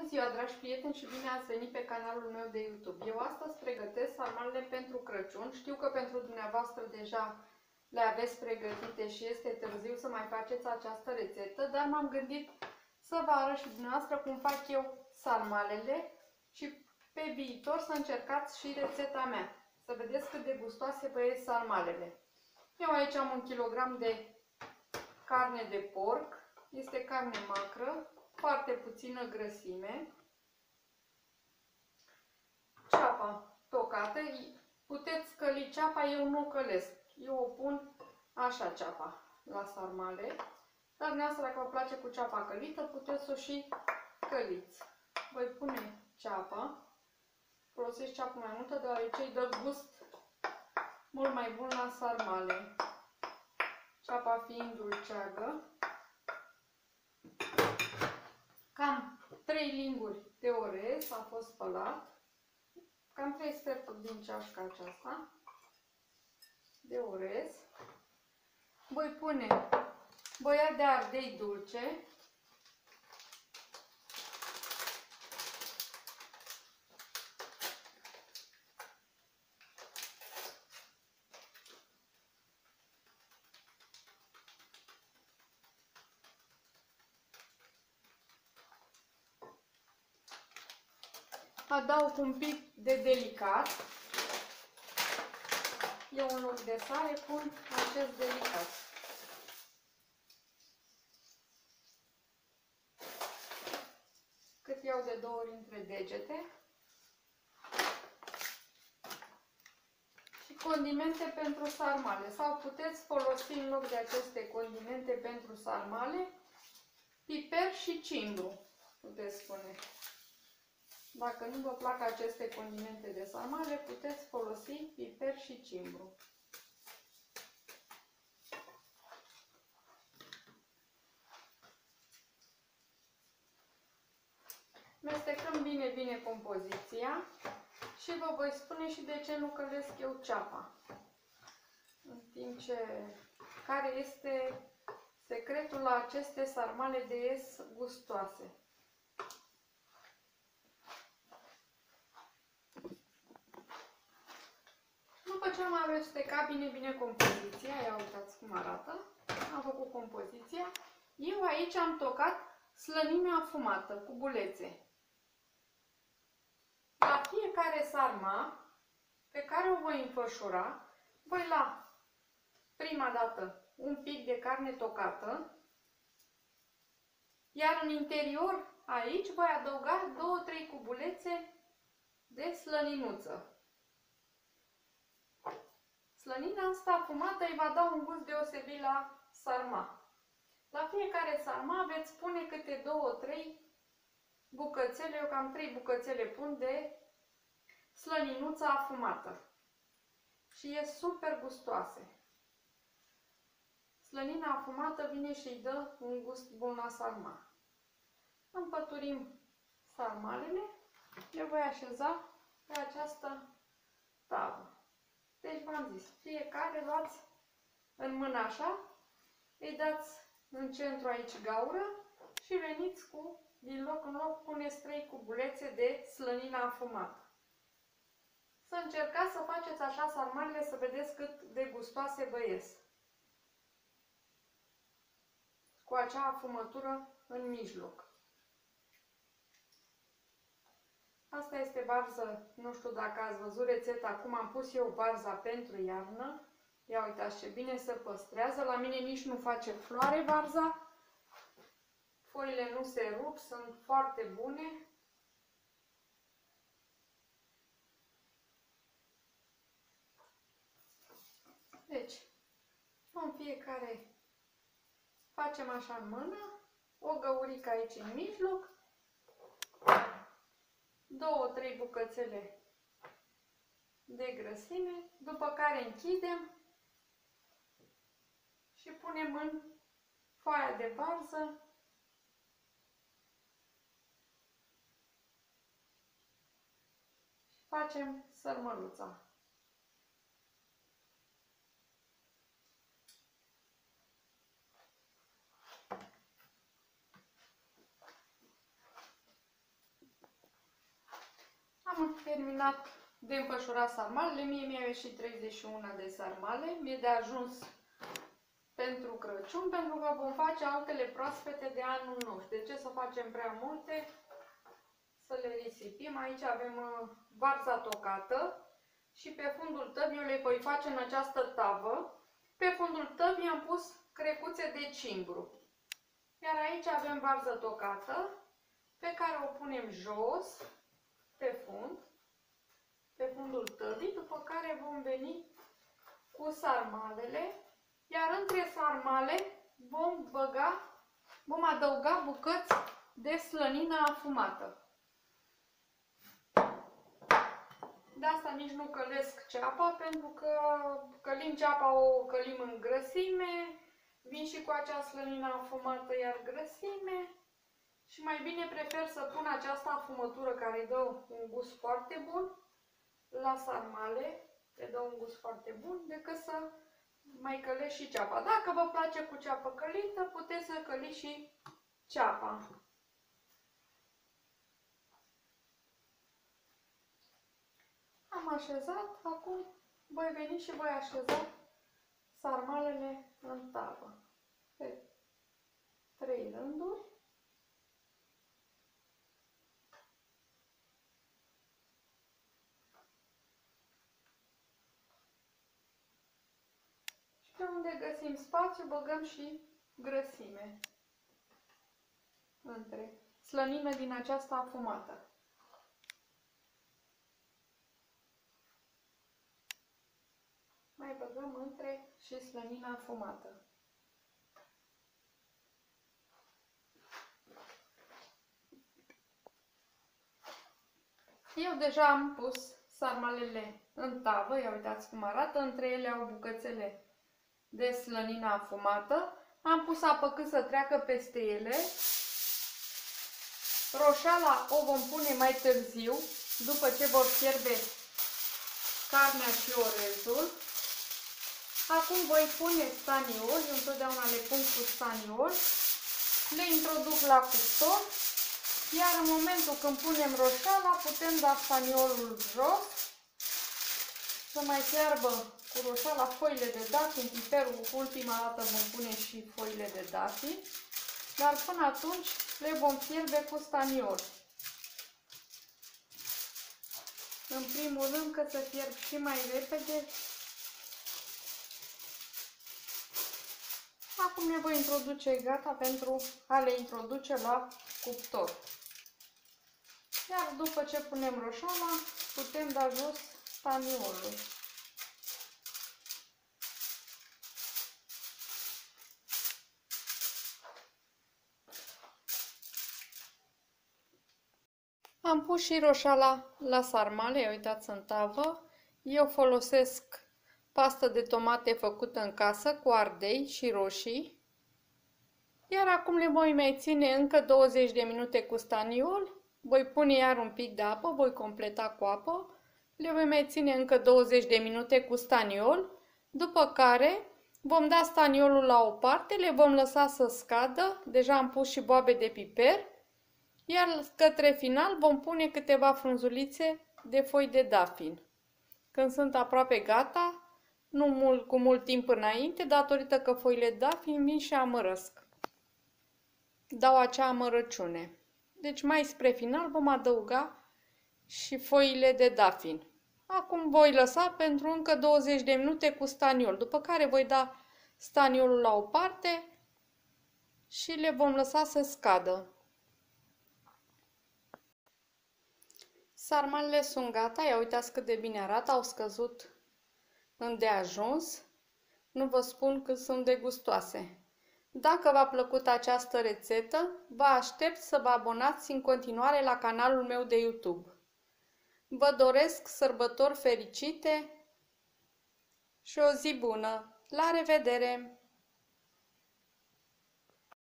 ziua, dragi prieteni, și bine ați venit pe canalul meu de YouTube. Eu astăzi pregătesc sarmalele pentru Crăciun. Știu că pentru dumneavoastră deja le aveți pregătite și este târziu să mai faceți această rețetă, dar m-am gândit să vă arăt și dumneavoastră cum fac eu sarmalele și pe viitor să încercați și rețeta mea. Să vedeți cât de gustoase vă ies sarmalele. Eu aici am 1 kg de carne de porc. Este carne macră, foarte puțină grăsime. Ceapa tocată. Puteți căli ceapa, eu nu o călesc. Eu o pun așa ceapa la sarmale. Dar dumneavoastră, dacă vă place cu ceapa călită, puteți o și căliți. Voi pune ceapa. Folosesc ceapă mai multă, deoarece îi dă gust mult mai bun la sarmale. Ceapa fiind dulceagă. Cam 3 linguri de orez a fost spălat. Cam 3 sferturi din ceașca aceasta de orez. Voi pune boiat de ardei dulce. Adaug un pic de delicat. Eu în loc de sare pun acest delicat. Cât iau de 2 ori între degete. Și condimente pentru sarmale. Sau puteți folosi în loc de aceste condimente pentru sarmale piper și cimbru, puteți spune. Dacă nu vă plac aceste condimente de sarmale, puteți folosi piper și cimbru. Mestecăm bine compoziția și vă voi spune și de ce nu călesc eu ceapa. În timp ce care este secretul la aceste sarmale de ies gustoase. După ce am amestecat bine compoziția, ia uitați cum arată, am făcut compoziția, eu aici am tocat slănime afumată cu bulețe. La fiecare sarma pe care o voi înfășura, voi lua prima dată un pic de carne tocată, iar în interior aici voi adăuga 2-3 cubulețe de slăninuță. Slănina asta afumată îi va da un gust deosebit la sarma. La fiecare sarma veți pune câte 2-3 bucățele, eu cam 3 bucățele pun de slăninuță afumată. Și e super gustoase. Slănina afumată vine și îi dă un gust bun la sarma. Împăturim sarmalele. Le voi așeza pe această tavă. Deci v-am zis, fiecare luați în mână așa, îi dați în centru aici gaură și veniți cu, din loc în loc, puneți 3 cubulețe de slănină afumată. Să încercați să faceți așa sarmalele, să vedeți cât de gustoase vă ies. Cu acea afumătură în mijloc. Asta este varză, nu știu dacă ați văzut rețeta, cum am pus eu varza pentru iarnă. Ia uitați ce bine se păstrează, la mine nici nu face floare varza. Foile nu se rup, sunt foarte bune. Deci, în fiecare facem așa în mână, o găurică aici în mijloc, 2-3 bucățele de grăsime, după care închidem și punem în foaia de varză și facem sărmăluța. terminat de împășurat sarmalele. Mie mi-au ieșit 31 de sarmale. Mi-e de ajuns pentru Crăciun, pentru că vom face altele proaspete de anul nou. De ce să facem prea multe? Să le risipim. Aici avem varza tocată și pe fundul tăbii le voi face în această tavă. Pe fundul tăbii am pus crecuțe de cimbru. Iar aici avem varză tocată pe care o punem jos pe fund, pe fundul tăbii, după care vom veni cu sarmalele, iar între sarmale vom adăuga bucăți de slănină afumată. De asta nici nu călesc ceapa, pentru că călim ceapa, o călim în grăsime, vin și cu acea slănină afumată, iar grăsime. Și mai bine prefer să pun această afumătură care îi dă un gust foarte bun la sarmale, le dă un gust foarte bun, decât să mai călesc și ceapa. Dacă vă place cu ceapă călită, puteți să căliți și ceapa. Am așezat, acum voi veni și voi așeza sarmalele în tavă. Pe 3 rânduri. Și pe unde găsim spațiu, băgăm și grăsime între slănină din aceasta afumată. Mai băgăm între și slănina afumată. Eu deja am pus sarmalele în tavă, ia uitați cum arată, între ele au bucățele de slănină afumată. Am pus apă cât să treacă peste ele. Roșeala o vom pune mai târziu, după ce vor fierbe carnea și orezul. Acum voi pune staniol, eu întotdeauna le pun cu staniol, le introduc la cuptor, iar în momentul când punem roșeala, putem da staniolul jos, să mai fiarbă cu roșeala foile de dafin, piperul, ultima dată vom pune și foile de dafin, dar până atunci le vom fierbe cu staniol. În primul rând, că să fierb și mai repede. Acum ne voi introduce gata pentru a le introduce la cuptor. Iar după ce punem roșeala, putem da jos staniolul. Am pus și roșeala la sarmale, uitați în tavă. Eu folosesc pastă de tomate făcută în casă cu ardei și roșii. Iar acum le voi mai ține încă 20 de minute cu staniol. Voi pune iar un pic de apă, voi completa cu apă. Le voi mai ține încă 20 de minute cu staniol. După care vom da staniolul la o parte, le vom lăsa să scadă. Deja am pus și boabe de piper. Iar către final vom pune câteva frunzulițe de foi de dafin. Când sunt aproape gata, nu cu mult timp înainte, datorită că foile de dafin vin și amărăsc. Dau acea amărăciune. Deci mai spre final vom adăuga și foile de dafin. Acum voi lăsa pentru încă 20 de minute cu staniol, după care voi da staniolul la o parte și le vom lăsa să scadă. Sarmalele sunt gata, ia uitați cât de bine arată, au scăzut îndeajuns. Nu vă spun cât sunt de gustoase. Dacă v-a plăcut această rețetă, vă aștept să vă abonați în continuare la canalul meu de YouTube. Vă doresc sărbători fericite și o zi bună! La revedere!